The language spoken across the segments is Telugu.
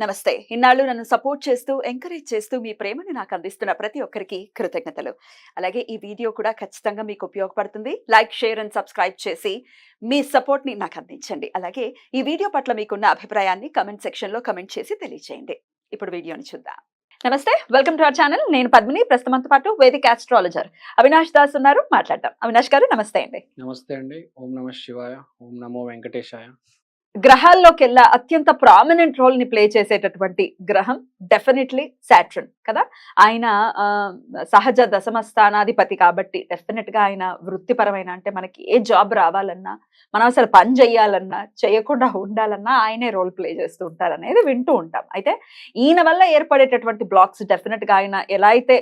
నమస్తే. ఇన్నాళ్ళు నన్ను సపోర్ట్ చేస్తూ, ఎంకరేజ్ చేస్తూ మీ ప్రేమని నాకు అందిస్తున్న ప్రతి ఒక్కరికి కృతజ్ఞతలు. అలాగే ఈ వీడియో కూడా ఖచ్చితంగా మీకు ఉపయోగపడుతుంది. లైక్, షేర్ అండ్ సబ్స్క్రైబ్ చేసి మీ సపోర్ట్‌ని నాకు అందించండి. అలాగే ఈ వీడియో పట్ల మీకున్న అభిప్రాయాన్ని కామెంట్ సెక్షన్‌లో కామెంట్ చేసి తెలియజేయండి. ఇప్పుడు వీడియోని చూద్దాం. నమస్తే. Welcome to our channel. నేను పద్మిని. ప్రస్తుతం మనతో పాటు వేదిక ఆస్ట్రాలజర్ అవినాష్ దాస్ ఉన్నారు. మాట్లాడదాం. అవినాష్ గారు నమస్తే అండి. నమస్తే అండి. ఓం నమః శివాయ. ఓం నమో వెంకటేశాయ. గ్రహాల్లోకెల్లా అత్యంత ప్రామినెంట్ రోల్ ని ప్లే చేసేటటువంటి గ్రహం డెఫినెట్లీ సాట్రన్ కదా. ఆయన సహజ దశమ స్థానాధిపతి కాబట్టి డెఫినెట్ గా ఆయన వృత్తిపరమైన అంటే మనకి ఏ జాబ్ రావాలన్నా, మనం అసలు పని చేయాలన్నా, చేయకుండా ఉండాలన్నా ఆయనే రోల్ ప్లే చేస్తూ ఉంటారు అనేది వింటూ ఉంటాం. అయితే ఈయన వల్ల ఏర్పడేటటువంటి బ్లాక్స్ డెఫినెట్ గా ఆయన ఎలా అయితే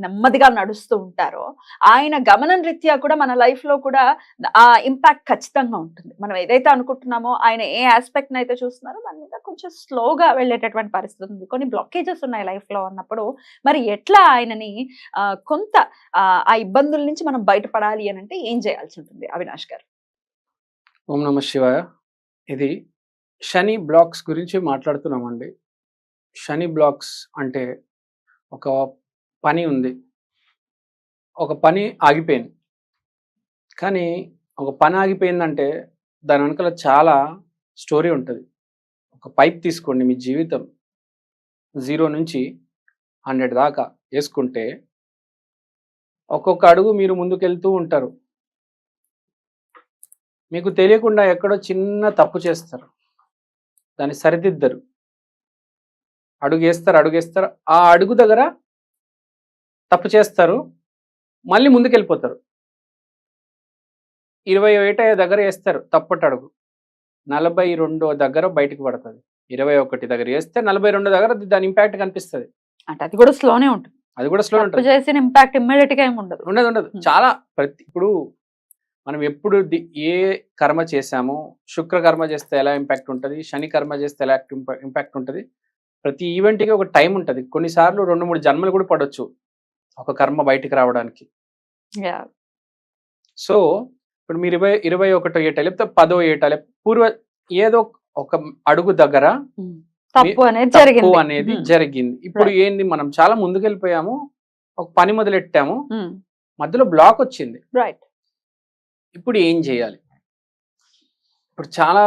నెమ్మదిగా నడుస్తూ ఉంటారో, ఆయన గమనం రీత్యా కూడా మన లైఫ్ లో కూడా ఆ ఇంపాక్ట్ ఖచ్చితంగా ఉంటుంది. మనం ఏదైతే అనుకుంటున్నామో ఆయన ఏ ఆస్పెక్ట్ అయితే చూస్తున్నారో దాని మీద కొంచెం స్లోగా వెళ్ళేటటువంటి పరిస్థితి ఉంది. కొన్ని బ్లాకేజెస్ ఉన్నాయి లైఫ్ లో అన్నప్పుడు మరి ఎట్లా ఆయనని కొంత ఆ ఇబ్బందుల నుంచి మనం బయటపడాలి అని అంటే ఏం చేయాల్సి ఉంటుంది అవినాష్ గారు? ఓం నమః శివాయ. ఇది శని బ్లాక్స్ గురించి మాట్లాడుతున్నామండి. శని బ్లాక్స్ అంటే ఒక పని ఉంది, ఒక పని ఆగిపోయింది. కానీ ఒక పని ఆగిపోయిందంటే దాని వెనకాల చాలా స్టోరీ ఉంటుంది. ఒక పైప్ తీసుకోండి, మీ జీవితం 0 నుంచి 100 దాకా వేసుకుంటే ఒక్కొక్క అడుగు మీరు ముందుకెళ్తూ ఉంటారు. మీకు తెలియకుండా ఎక్కడో చిన్న తప్పు చేస్తారు, దాన్ని సరిదిద్దరు. అడుగేస్తారు, ఆ అడుగు దగ్గర తప్పు చేస్తారు, మళ్ళీ ముందుకెళ్ళిపోతారు. 21 దగ్గర వేస్తారు తప్పటి అడుగు, 42 దగ్గర బయటకు పడుతుంది. 21 దగ్గర వేస్తే 42 దగ్గర దాని ఇంపాక్ట్ కనిపిస్తుంది. అంటే అది కూడా స్లోనే ఉంటుంది. అది కూడా స్లో ఉంటుంది. చేసిన ఇంపాక్ట్ ఇమ్మీడియట్ గా ఏమి ఉండదు. ఉండదు. చాలా ఇప్పుడు మనం ఎప్పుడు ఏ కర్మ చేశామో, శుక్ర కర్మ చేస్తే ఎలా ఇంపాక్ట్ ఉంటుంది, శని కర్మ చేస్తే ఎలా ఇంపాక్ట్ ఉంటుంది. ప్రతి ఈవెంట్కి ఒక టైం ఉంటుంది. కొన్నిసార్లు 2-3 జన్మలు కూడా పడవచ్చు ఒక కర్మ బయటికి రావడానికి. సో ఇప్పుడు మీరు 21 ఏటా లేకపోతే 10వ ఏటా పూర్వ ఏదో ఒక అడుగు దగ్గర తప్పు అనేది జరిగింది. ఇప్పుడు ఏంది, మనం చాలా ముందుకెళ్ళిపోయాము, ఒక పని మొదలెట్టాము, మధ్యలో బ్లాక్ వచ్చింది. రైట్. ఇప్పుడు ఏం చేయాలి? ఇప్పుడు చాలా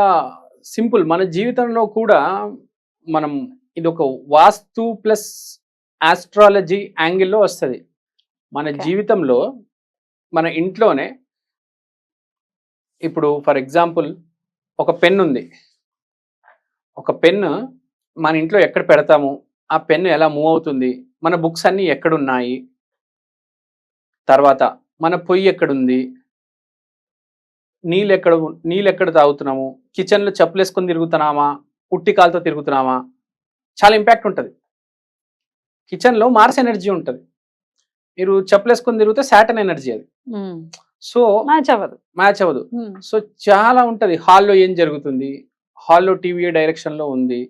సింపుల్. మన జీవితంలో కూడా మనం ఇది ఒక వాస్తు ప్లస్ ఆస్ట్రాలజీ యాంగిల్లో వస్తుంది. మన జీవితంలో మన ఇంట్లోనే ఇప్పుడు ఫర్ ఎగ్జాంపుల్ ఒక పెన్ ఉంది. ఒక పెన్ను మన ఇంట్లో ఎక్కడ పెడతాము, ఆ పెన్ను ఎలా మూవ్ అవుతుంది, మన బుక్స్ అన్నీ ఎక్కడున్నాయి, తర్వాత మన పొయ్యి ఎక్కడుంది, నీళ్ళు ఎక్కడ తాగుతున్నాము, కిచెన్లో చెప్పులు వేసుకొని తిరుగుతున్నామా, పుట్టి కాలుతో తిరుగుతున్నామా, చాలా ఇంపాక్ట్ ఉంటుంది. కిచెన్లో మార్స్ ఎనర్జీ ఉంటుంది. మీరు చెప్పులు వేసుకొని తిరిగితే సాటర్న్ ఎనర్జీ అది. సో మ్యాచ్ అవ్వదు. సో చాలా ఉంటుంది. హాల్లో ఏం జరుగుతుంది, హాల్లో టీవీ డైరెక్షన్ లో ఉంది,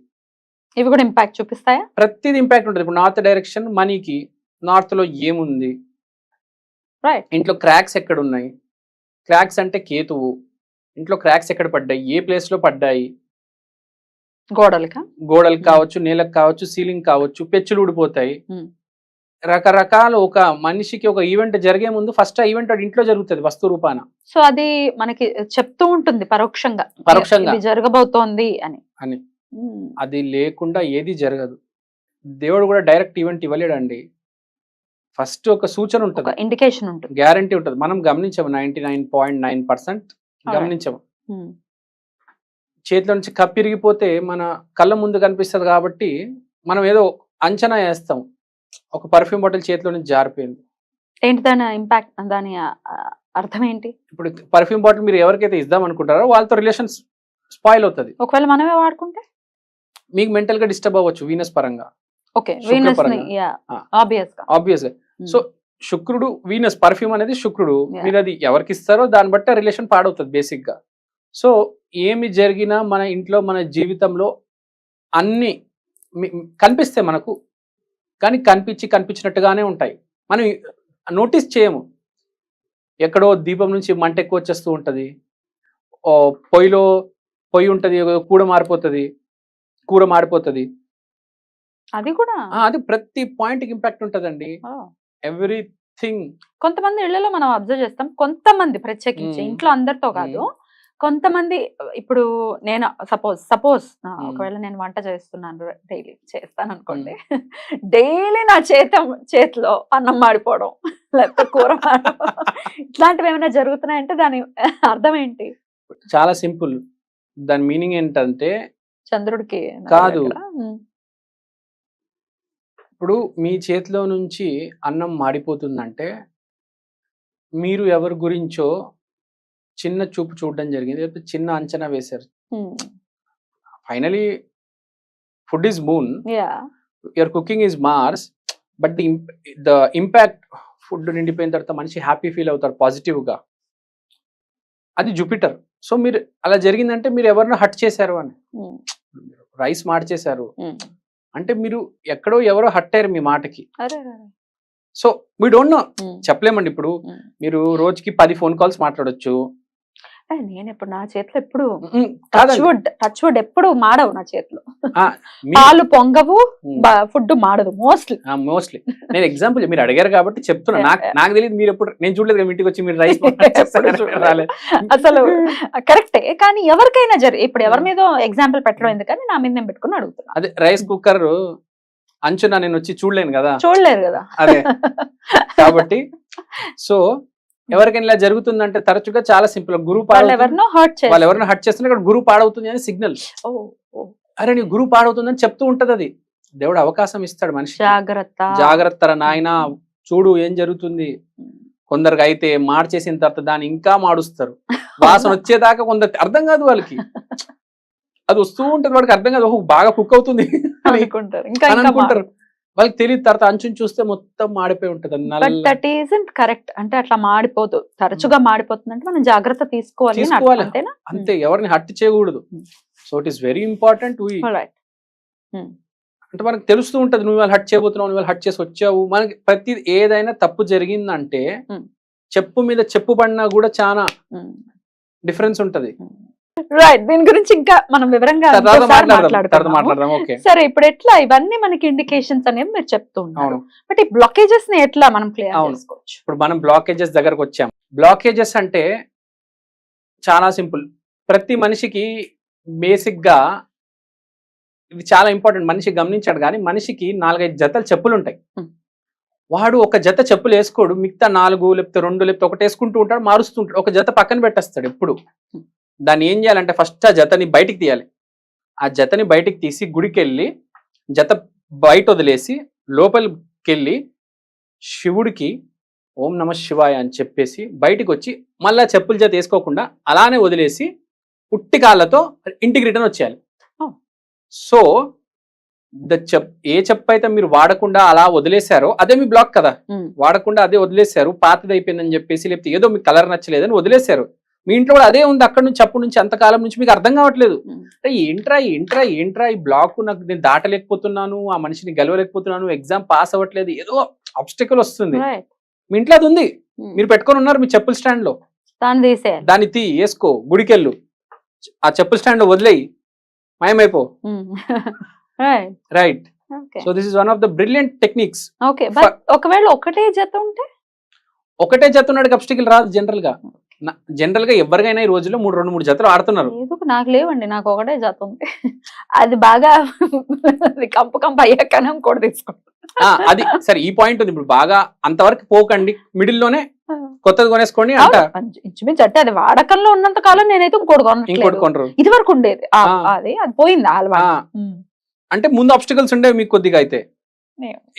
ఇవి కూడా ఇంపాక్ట్ చూపిస్తాయా? ప్రతిదీ ఇంపాక్ట్ ఉంటుంది. ఇప్పుడు నార్త్ డైరెక్షన్ మనీకి, నార్త్ లో ఏముంది, ఇంట్లో క్రాక్స్ ఎక్కడ ఉన్నాయి, క్రాక్స్ అంటే కేతువు, ఇంట్లో క్రాక్స్ ఎక్కడ పడ్డాయి, ఏ ప్లేస్ లో పడ్డాయి, గోడలు కావచ్చు, నేలకు కావచ్చు, సీలింగ్ కావచ్చు, పెచ్చులు ఊడిపోతాయి, రకరకాల. ఒక మనిషికి ఒక ఈవెంట్ జరిగే ముందు ఫస్ట్ ఆ ఈవెంట్ ఇంట్లో జరుగుతుంది వస్తు రూపాన. సో అది మనకి చెప్తూ ఉంటుంది పరోక్షంగా జరగబోతోంది అని. అది లేకుండా ఏది జరగదు. దేవుడు కూడా డైరెక్ట్ ఈవెంట్ ఇవ్వలేడండి. ఫస్ట్ ఒక సూచన ఉంటుంది, ఇండికేషన్ ఉంటుంది, గ్యారంటీ ఉంటుంది. మనం గమనించాము, 99.9% గమనించాము. చేతిలో నుంచి కప్పిరిగిపోతే మన కళ్ళ ముందు కనిపిస్తుంది కాబట్టి మనం ఏదో అంచనా వేస్తాం. ఒక పర్ఫ్యూమ్ బాటిల్ చేతిలో నుంచి జారిపోయింది, ఏంటి దాని ఇంపాక్ట్, దాని అర్థం ఏంటి? ఇప్పుడు పర్ఫ్యూమ్ బాటిల్ మీరు ఎవరికైతే ఇద్దాం అనుకుంటారో వాళ్ళతో రిలేషన్ స్పాయిల్ అవుతుంది. ఒకవేళ మనమే వాడుకుంటే మీకు మెంటల్ గా డిస్టర్బ్ అవ్వచ్చు, వీనస్ పరంగా. ఆబ్వియస్ గా. సో శుక్రుడు, వీనస్, పర్ఫ్యూమ్ అనేది శుక్రుడు. మీరు అది ఎవరికి ఇస్తారో దాన్ని బట్టి రిలేషన్ పాడవుతుంది బేసిక్ గా. సో ఏమి జరిగినా మన ఇంట్లో, మన జీవితంలో అన్ని కనిపిస్తాయి మనకు, కానీ కనిపించినట్టుగానే ఉంటాయి. మనం నోటీస్ చేయము. ఎక్కడో దీపం నుంచి మంట ఎక్కువ వచ్చేస్తూ ఉంటుంది, పొయ్యి ఉంటుంది, కూడ మారిపోతుంది, కూర మాడిపోతుంది. అది కూడా అది ప్రతి పాయింట్ కి ఇంపాక్ట్ ఉంటదండి. ఎవ్రీథింగ్. కొంతమంది ఇళ్లలో మనం అబ్జర్వ్ చేస్తాం, కొంతమంది ప్రత్యేకించి ఇంట్లో అందరితో కాదు, కొంతమంది ఇప్పుడు నేను సపోజ్ ఒకవేళ నేను వంట చేస్తున్నాను, డైలీ చేస్తాను అనుకోండి, డైలీ నా చేతిలో అన్నం మాడిపోవడం లేకపోతే కూర మాడిపోవడం ఇట్లాంటివి ఏమైనా జరుగుతున్నాయంటే దాని అర్థం ఏంటి? చాలా సింపుల్. దాని మీనింగ్ ఏంటంటే చంద్రుడికి కాదు, ఇప్పుడు మీ చేతిలో నుంచి అన్నం మాడిపోతుందంటే మీరు ఎవరి గురించో చిన్న చూపు చూడడం జరిగింది, లేకపోతే చిన్న అంచనా వేశారు. Finally food is moon, your cooking is Mars, but the impact food నిండిపోయిన తర్వాత మనిషి హ్యాపీ ఫీల్ అవుతారు పాజిటివ్ గా, అది జూపిటర్. సో మీరు అలా జరిగిందంటే మీరు ఎవరినో హట్ చేశారు అని, రైస్ మార్చేశారు అంటే మీరు ఎక్కడో ఎవరో హట్ అయ్యారు మీ మాటకి. సో వీ డోంట్ నో, చెప్పలేమండి. ఇప్పుడు మీరు రోజుకి 10 ఫోన్ కాల్స్ మాట్లాడొచ్చు. నేను ఎప్పుడు నా చేతిలో ఎప్పుడు టచ్ వుడ్ ఎప్పుడు మాడవు, నా చేతిలో పాలు పొంగవు, ఫుడ్ మాడదు మోస్ట్లీ. నేను ఎగ్జాంపుల్ మీరు అడిగారు కాబట్టి చెప్తున్నా. నాకు తెలియదు, మీరు ఎప్పుడు, నేను చూడలేదు ఇంటికి వచ్చి మీరు రైస్ అసలు కరెక్టే. కానీ ఎవరికైనా ఇప్పుడు ఎవరి మీద ఎగ్జాంపుల్ పెట్టడం ఎందుకని నా మీద నేను పెట్టుకుని అడుగుతున్నా. అదే రైస్ కుక్కర్ అంచున నేను వచ్చి చూడలేరు కదా. అదే కాబట్టి సో ఎవరికైనా ఇలా జరుగుతుందంటే తరచుగా చాలా సింపుల్, గురువు వాళ్ళు ఎవరినో హర్ట్ చేస్తున్నా ఇక్కడ గురువు పాడవుతుంది అని సిగ్నల్. అరే నీ గురువు పాడవుతుందని చెప్తూ ఉంటది. అది దేవుడు అవకాశం ఇస్తాడు మనిషి, జాగ్రత్త నాయన చూడు ఏం జరుగుతుంది. కొందరికి అయితే మార్చేసిన తర్వాత దాన్ని ఇంకా మాడుస్తారు, వాసన వచ్చేదాకా కొందరికి అర్థం కాదు, వాళ్ళకి అది వస్తూ ఉంటుంది, వాడికి అర్థం కాదు, బాగా కుక్ అవుతుంది అనుకుంటారు. వాళ్ళకి తెలియదు, తర్వాత అంచుని చూస్తే మొత్తం మాడిపోయి ఉంటది. That isn't correct. అంటే అట్లా మాడిపోదు, తరచుగా మాడిపోతుంది అంటే మనం జాగ్రత్త తీసుకోవాలి అంతే, ఎవరిని హర్ట్ చేయకూడదు. So it is very important. అంటే మనకు తెలుస్తూ ఉంటది, నువ్వు వాళ్ళు హర్ట్ చేయబోతున్నావు, నువ్వు హర్ట్ చేసి వచ్చావు. మనకి ప్రతి ఏదైనా తప్పు జరిగిందంటే చెప్పు మీద చెప్పు పడినా కూడా చాలా డిఫరెన్స్ ఉంటది. రైట్, దీని గురించి ఇంకా మనం వివరంగా మాట్లాడదాం. సరే, ఇప్పుడు ఎట్లా ఇవన్నీ మనకి ఇండికేషన్స్ అనేవి మీరు చెప్తూ ఉన్నారు, బట్ ఈ బ్లాకేజెస్ ని ఎట్లా మనం క్లియర్ చేసుకోవచ్చు? ఇప్పుడు మనం బ్లాకేజెస్ దగ్గరకు వచ్చాం. బ్లాకేజెస్ అంటే చాలా సింపుల్. ప్రతి మనిషికి బేసిక్ గా ఇది చాలా ఇంపార్టెంట్, మనిషి గమనించాడు. కానీ మనిషికి 4-5 జతలు చెప్పులు ఉంటాయి. వాడు ఒక జత చెప్పులు వేసుకోడు, మిగతా 4 లేకపోతే 2 లేకపోతే 1 వేసుకుంటూ ఉంటాడు, మారుస్తుంటాడు. ఒక జత పక్కన పెట్టేస్తాడు ఎప్పుడు. దాన్ని ఏం చేయాలంటే ఫస్ట్ ఆ జతని బయటికి తీయాలి. ఆ జతని బయటికి తీసి గుడికి వెళ్ళి జత బయట వదిలేసి లోపలికి వెళ్ళి శివుడికి ఓం నమ శివాయ అని చెప్పేసి బయటికి వచ్చి మళ్ళా చెప్పుల జత వేసుకోకుండా అలానే వదిలేసి ఉట్టి కాళ్ళతో ఇంటికి రిటర్న్ వచ్చేయాలి. సో ఏ చెప్పు అయితే మీరు వాడకుండా అలా వదిలేశారో అదే మీ బ్లాక్ కదా. వాడకుండా అదే వదిలేశారు, పాతది అయిపోయిందని చెప్పేసి, లేకపోతే ఏదో మీకు కలర్ నచ్చలేదని వదిలేశారు. మీ ఇంట్లో కూడా అదే ఉంది, అక్కడ నుంచి అప్పటి నుంచి అంతకాలం నుంచి మీకు అర్థం కావట్లేదు. ఏంట్రా ఈ బ్లాక్, నాకు నేను దాటలేకపోతున్నాను, ఆ మనిషిని గెలవలేకపోతున్నాను, ఎగ్జామ్ పాస్ అవ్వట్లేదు, ఏదో ఆబ్స్టికల్ వస్తుంది. మీ ఇంట్లో అది ఉంది, మీరు పెట్టుకొని ఉన్నారు మీ చెప్పుల స్టాండ్ లో, దాన్ని వేసుకో, గుడికెళ్ళు, ఆ చెప్పుల స్టాండ్ లో వదిలేయి, మాయమైపో. Right. So this is one of the brilliant techniques. ఒకవేళ ఒకటే జత ఉంటే, ఒకటే జత ఉన్నాడు ఆబ్స్టికల్ రాదు. జనరల్ గా ఎవరికైనా ఈ రోజుల్లో 2-3 జతలు ఆడుతున్నారు. నాకు లేవండి, నాకు ఒకటే జత ఉంది. అది బాగా కంపు అయ్యాక కూడా తీసుకుంటాం. అది సరే, ఈ పాయింట్ ఉంది. ఇప్పుడు బాగా అంతవరకు పోకండి, మిడిల్ లోనే కొత్తది కొనేసుకోండి అంట. ఇంచుమించు అంటే అది వాడకంలో ఉన్నంత కాలం నేనైతే ఇంకోటి కొనరు. ఇది వరకు ఉండేది, అది పోయింది. అంటే ముందు ఆబ్స్టికల్స్ ఉండేవి మీకు కొద్దిగా, అయితే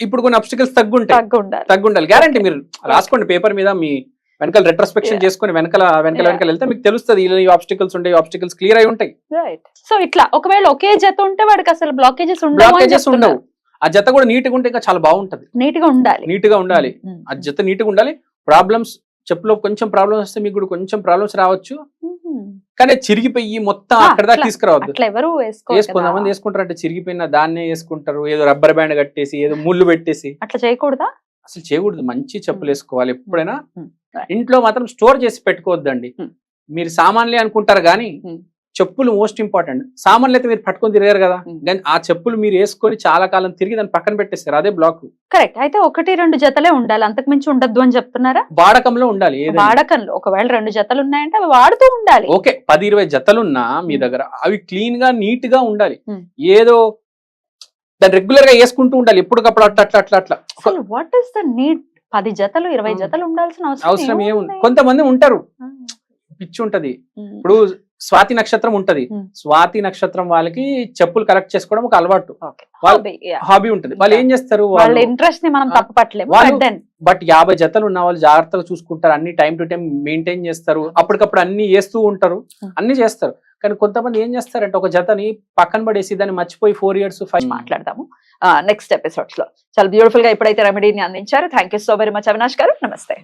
ఇప్పుడు కొన్ని ఆబ్స్టికల్స్ తగ్గుండాలి. గ్యారంటీ మీరు రాసుకోండి పేపర్ మీద, మీ వెనకాల రెట్రోస్పెక్షన్ చేసుకుని వెనకాల వెళ్తే మీకు తెలుస్తుంది ఈ ఆబ్స్టికల్స్ ఉంటాయి, ఆబ్స్టికల్స్ క్లియర్ అయి ఉంటాయి. సో ఇట్లా ఒకవేళ ఒకే జత ఉంటే వాడికి అసలు బ్లాకేజెస్ ఉండవు. ఆ జత కూడా నీట్ గా ఉంటే ఇంకా చాలా బాగుంటది. నీట్ గా ఉండాలి, ఆ జత నీట్ గా ఉండాలి. ప్రాబ్లమ్స్ చెప్పులో కొంచెం ప్రాబ్లమ్స్ వస్తే మీకు కూడా కొంచెం ప్రాబ్లమ్స్ రావచ్చు, కానీ చిరిగిపోయి మొత్తం అక్కడ దాకా తీసుకురావద్దు. కొంతమంది వేసుకుంటారు అంటే చిరిగిపోయిన దాన్నే వేసుకుంటారు, ఏదో రబ్బర్ బ్యాండ్ కట్టేసి, ఏదో ముళ్ళు పెట్టేసి. అట్లా చేయకూడదా? అసలు చేయకూడదు. మంచి చెప్పులు వేసుకోవాలి ఎప్పుడైనా. ఇంట్లో మాత్రం స్టోర్ చేసి పెట్టుకోవద్దండి. మీరు సామాన్లే అనుకుంటారు కానీ చెప్పులు మోస్ట్ ఇంపార్టెంట్. సామాన్లు అయితే మీరు పట్టుకొని తిరిగారు కదా, Hmm. కానీ ఆ చెప్పులు మీరు వేసుకొని చాలా కాలం తిరిగి దాన్ని పక్కన పెట్టేస్తారు, అదే బ్లాక్. కరెక్ట్. అయితే 1-2 జతలే ఉండాలి, అంతకు మించి ఉండద్దు అని చెప్తున్నారా? వాడకంలో ఉండాలి ఏదైనా. వాడకంలో ఒకవేళ 2 జతలు ఉన్నాయంటే అవి వాడుతూ ఉండాలి. ఓకే, 10-20 జతలున్నా మీ Hmm. దగ్గర అవి క్లీన్ గా నీట్ గా ఉండాలి. Hmm. ఏదో దాన్ని రెగ్యులర్ గా వేసుకుంటూ ఉండాలి ఎప్పటికప్పుడు, అట్లా అట్లా అట్లా అట్లా. అసలు వాట్ ఇస్ ద నీడ్? 10 జతలు 20 జతలు ఉండాల్సిన అవసరం ఏముంది? ఏముంది? కొంతమంది ఉంటారు Hmm. పిచ్చి ఉంటది. Hmm. ఇప్పుడు స్వాతి నక్షత్రం ఉంటది, Hmm. స్వాతి నక్షత్రం వాళ్ళకి చెప్పులు కలెక్ట్ చేసుకోవడం ఒక అలవాటు, Okay. వాళ్ళ- Hobby, yeah. హాబీ ఉంటది. వాళ్ళు ఏం చేస్తారు, వాళ్ళ వాళ్ళు ఇంట్రెస్ట్ ని మనం ఆ, తప్పు పట్టలేము. వాళ్ళు- But then, బట్ 50 జతలు ఉన్న వాళ్ళు జాగ్రత్తగా చూసుకుంటారు, అన్ని టైం టు టైం మెయింటైన్ చేస్తారు, అప్పటికప్పుడు అన్ని వేస్తూ ఉంటారు, Hmm. అన్ని చేస్తారు. కానీ కొంతమంది ఏం చేస్తారంటే ఒక జతని పక్కన పడేసి దాన్ని మర్చిపోయి 4 years 5 మాట్లాడదాము నెక్స్ట్ ఎపిసోడ్స్ లో. చాలా బ్యూటిఫుల్ గా ఇప్పుడైతే రెమెడీని అందించారు. Thank you so very much Avinash గారు. నమస్తే.